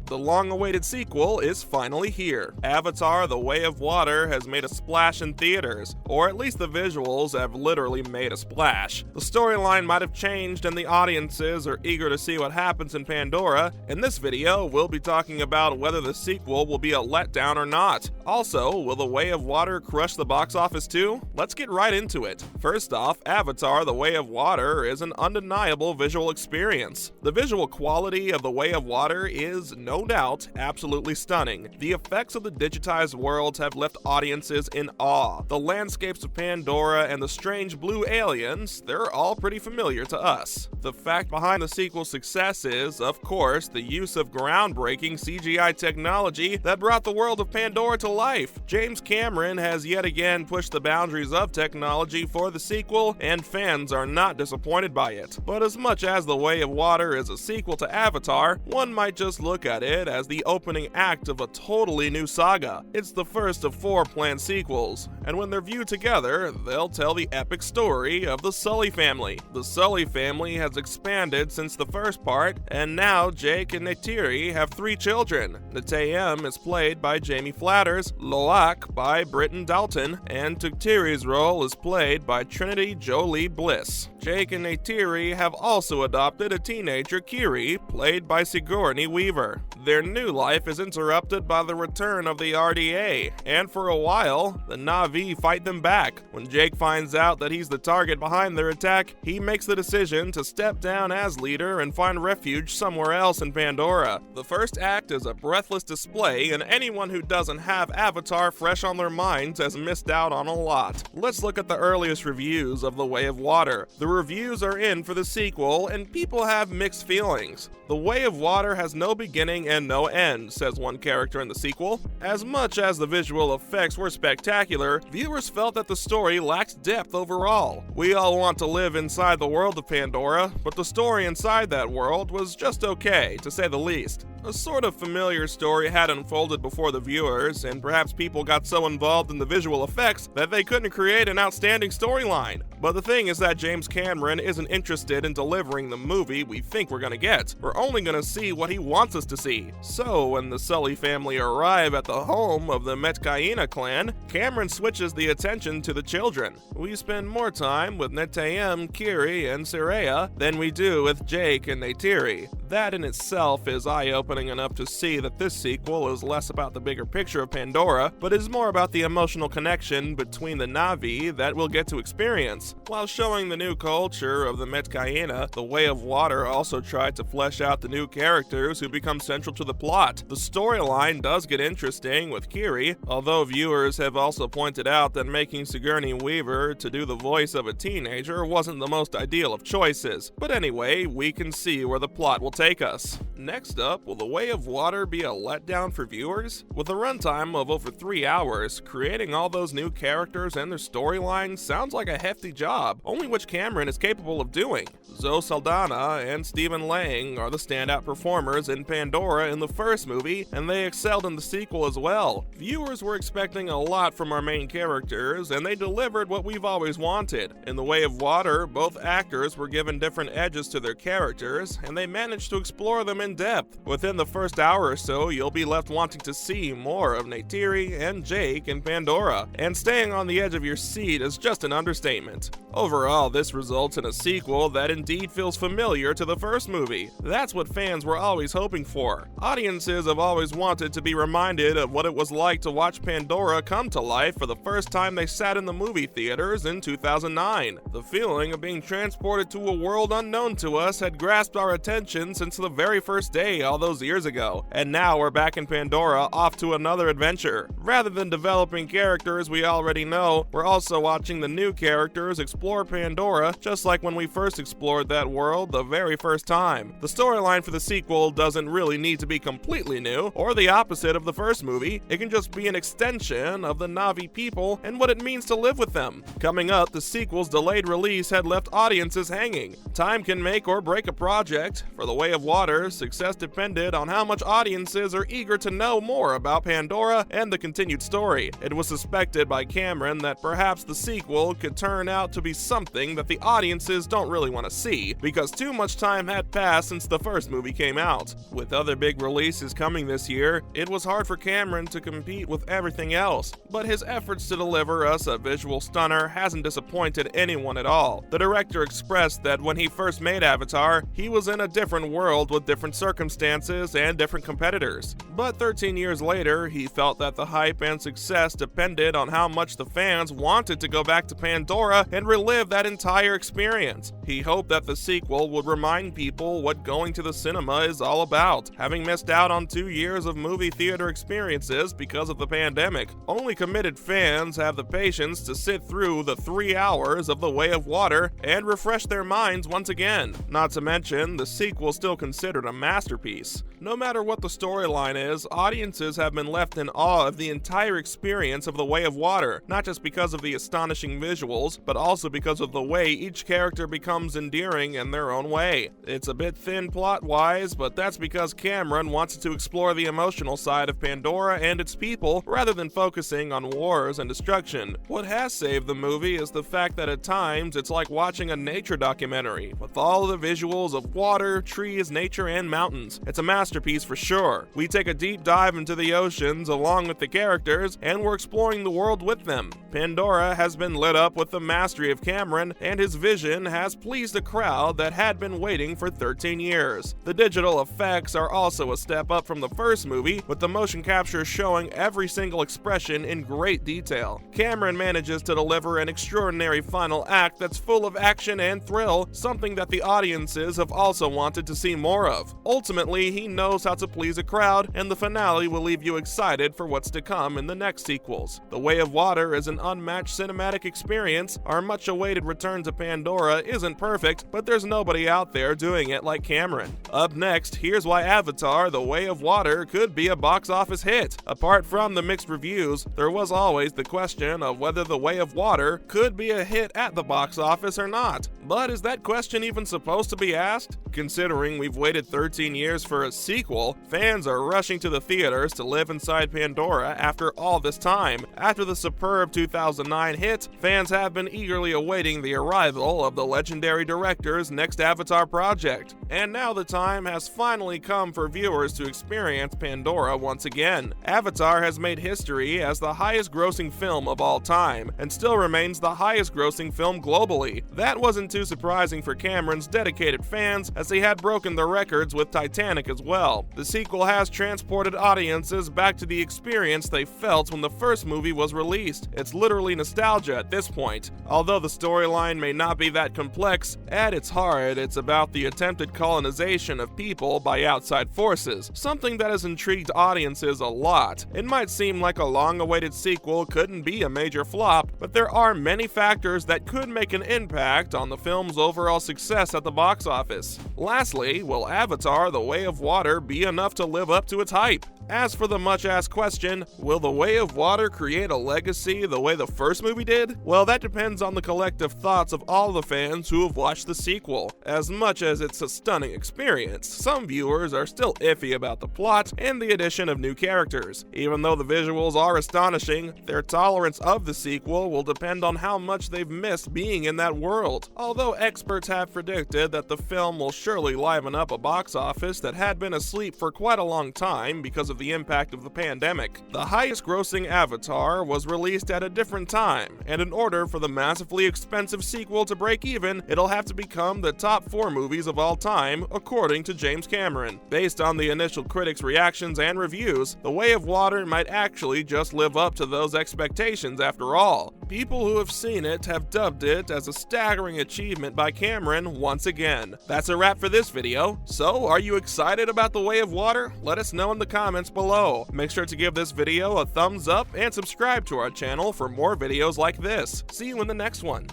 the long-awaited sequel is finally here. Avatar: The Way of Water has made a splash in theaters, or at least the visuals have literally made a splash. The storyline might have changed and the audiences are eager to see what happens in Pandora. In this video, we'll be talking about whether the sequel will be a letdown or not. Also, will The Way of Water crush the box office too? Let's get right into it. First off, Avatar: The Way of Water is an undeniable visual experience. The visual quality of The Way of Water is, no doubt, absolutely stunning. The effects of the digitized worlds have left audiences in awe. The landscapes of Pandora and the strange blue aliens, they're all pretty familiar to us. The fact behind the sequel's success is, of course, the use of groundbreaking CGI technology that brought the world of Pandora to life. James Cameron has yet again pushed the boundaries of technology for the sequel, and fans are not disappointed by it. But as much as The Way of Water is a sequel to Avatar, one might just look at it as the opening act of a totally new saga. It's the first of 4 planned sequels, and when they're viewed together, they'll tell the epic story of the Sully family. The Sully family has expanded since the first part, and now Jake and Neytiri have 3 children. Netayem is played by Jamie Flatters, Loak by Britton Dalton, and Tuktiri's role is played by Trinity Jolie Bliss. Jake and Neytiri have also adopted a teenager, Kiri, played by Sigourney Weaver. Their new life is interrupted by the return of the RDA, and for a while, the Na'vi fight them back. When Jake finds out that he's the target behind their attack, he makes the decision to step down as leader and find refuge somewhere else in Pandora. The first act is a breathless display, and anyone who doesn't have Avatar fresh on their minds has missed out on a lot. Let's look at the earliest reviews of The Way of Water. The reviews are in for the sequel, and people have mixed feelings. The Way of Water has no beginning and no end, says one character in the sequel. As much as the visual effects were spectacular, viewers felt that the story lacked depth overall. We all want to live inside the world of Pandora, but the story inside that world was just okay, to say the least. A sort of familiar story had unfolded before the viewers, and perhaps people got so involved in the visual effects that they couldn't create an outstanding storyline. But the thing is that James Cameron isn't interested in delivering the movie we think we're gonna get. We're only gonna see what he wants us to see. So when the Sully family arrive at the home of the Metkayina clan, Cameron switches the attention to the children. We spend more time with Netayem, Kiri, and Saraya than we do with Jake and Neytiri. That in itself is eye-opening enough to see that this sequel is less about the bigger picture of Pandora, but is more about the emotional connection between the Na'vi that we'll get to experience. While showing the new culture of the Metkayina, The Way of Water also tried to flesh out the new characters who become central to the plot. The storyline does get interesting with Kiri, although viewers have also pointed out that making Sigourney Weaver to do the voice of a teenager wasn't the most ideal of choices. But anyway, we can see where the plot will take us. Next up, will The Way of Water be a letdown for viewers? With a runtime of over 3 hours, creating all those new characters and their storylines sounds like a hefty job, only which Cameron is capable of doing. Zoe Saldana and Stephen Lang are the standout performers in Pandora in the first movie, and they excelled in the sequel as well. Viewers were expecting a lot from our main characters, and they delivered what we've always wanted. In The Way of Water, both actors were given different edges to their characters, and they managed to explore them in depth. Within the first hour or so, you'll be left wanting to see more of Neytiri and Jake in Pandora, and staying on the edge of your seat is just an understatement. Overall, this results in a sequel that indeed feels familiar to the first movie. That's what fans were always hoping for. Audiences have always wanted to be reminded of what it was like to watch Pandora come to life for the first time they sat in the movie theaters in 2009. The feeling of being transported to a world unknown to us had grasped our attention since the very first day all those years ago, and now we're back in Pandora off to another adventure. Rather than developing characters we already know, we're also watching the new characters explore Pandora, just like when we first explored that world the very first time. The storyline for the sequel doesn't really need to be completely new, or the opposite of the first movie. It can just be an extension of the Na'vi people and what it means to live with them. Coming up, the sequel's delayed release had left audiences hanging. Time can make or break a project. For The Way Way of Water, success depended on how much audiences are eager to know more about Pandora and the continued story. It was suspected by Cameron that perhaps the sequel could turn out to be something that the audiences don't really want to see, because too much time had passed since the first movie came out. With other big releases coming this year, it was hard for Cameron to compete with everything else, but his efforts to deliver us a visual stunner hasn't disappointed anyone at all. The director expressed that when he first made Avatar, he was in a different world with different circumstances and different competitors. But 13 years later, he felt that the hype and success depended on how much the fans wanted to go back to Pandora and relive that entire experience. He hoped that the sequel would remind people what going to the cinema is all about, having missed out on 2 years of movie theater experiences because of the pandemic. Only committed fans have the patience to sit through the 3 hours of The Way of Water and refresh their minds once again. Not to mention, the sequel still considered a masterpiece. No matter what the storyline is, audiences have been left in awe of the entire experience of The Way of Water, not just because of the astonishing visuals, but also because of the way each character becomes endearing in their own way. It's a bit thin plot-wise, but that's because Cameron wanted to explore the emotional side of Pandora and its people rather than focusing on wars and destruction. What has saved the movie is the fact that at times it's like watching a nature documentary, with all the visuals of water, trees, nature, and mountains. It's a masterpiece for sure. We take a deep dive into the oceans along with the characters, and we're exploring the world with them. Pandora has been lit up with the mastery of Cameron, and his vision has pleased a crowd that had been waiting for 13 years. The digital effects are also a step up from the first movie, with the motion capture showing every single expression in great detail. Cameron manages to deliver an extraordinary final act that's full of action and thrill, something that the audiences have also wanted to see more of. Ultimately, he knows how to please a crowd, and the finale will leave you excited for what's to come in the next sequels. The Way of Water is an unmatched cinematic experience. Our much-awaited return to Pandora isn't perfect, but there's nobody out there doing it like Cameron. Up next, here's why Avatar: The Way of Water could be a box office hit. Apart from the mixed reviews, there was always the question of whether The Way of Water could be a hit at the box office or not. But is that question even supposed to be asked? Considering we've waited 13 years for a sequel, fans are rushing to the theaters to live inside Pandora after all this time. After the superb 2009 hit, fans have been eagerly awaiting the arrival of the legendary director's next Avatar project. And now the time has finally come for viewers to experience Pandora once again. Avatar has made history as the highest-grossing film of all time, and still remains the highest-grossing film globally. That wasn't too surprising for Cameron's dedicated fans, as they had broken the records with Titanic as well. The sequel has transported audiences back to the experience they felt when the first movie was released. It's literally nostalgia at this point. Although the storyline may not be that complex, at its heart, it's about the attempted colonization of people by outside forces, something that has intrigued audiences a lot. It might seem like a long-awaited sequel couldn't be a major flop, but there are many factors that could make an impact on the film's overall success at the box office. Lastly, will Avatar: The Way of Water be enough to live up to its hype? As for the much-asked question, will The Way of Water create a legacy the way the first movie did? Well, that depends on the collective thoughts of all the fans who have watched the sequel. As much as it's a stunning experience, some viewers are still iffy about the plot and the addition of new characters. Even though the visuals are astonishing, their tolerance of the sequel will depend on how much they've missed being in that world. Although experts have predicted that the film will surely liven up a box office that had been asleep for quite a long time because of the impact of the pandemic. The highest-grossing Avatar was released at a different time, and in order for the massively expensive sequel to break even, it'll have to become the top 4 movies of all time, according to James Cameron. Based on the initial critics' reactions and reviews, The Way of Water might actually just live up to those expectations after all. People who have seen it have dubbed it as a staggering achievement by Cameron once again. That's a wrap for this video. So, are you excited about The Way of Water? Let us know in the comments below. Make sure to give this video a thumbs up and subscribe to our channel for more videos like this. See you in the next one.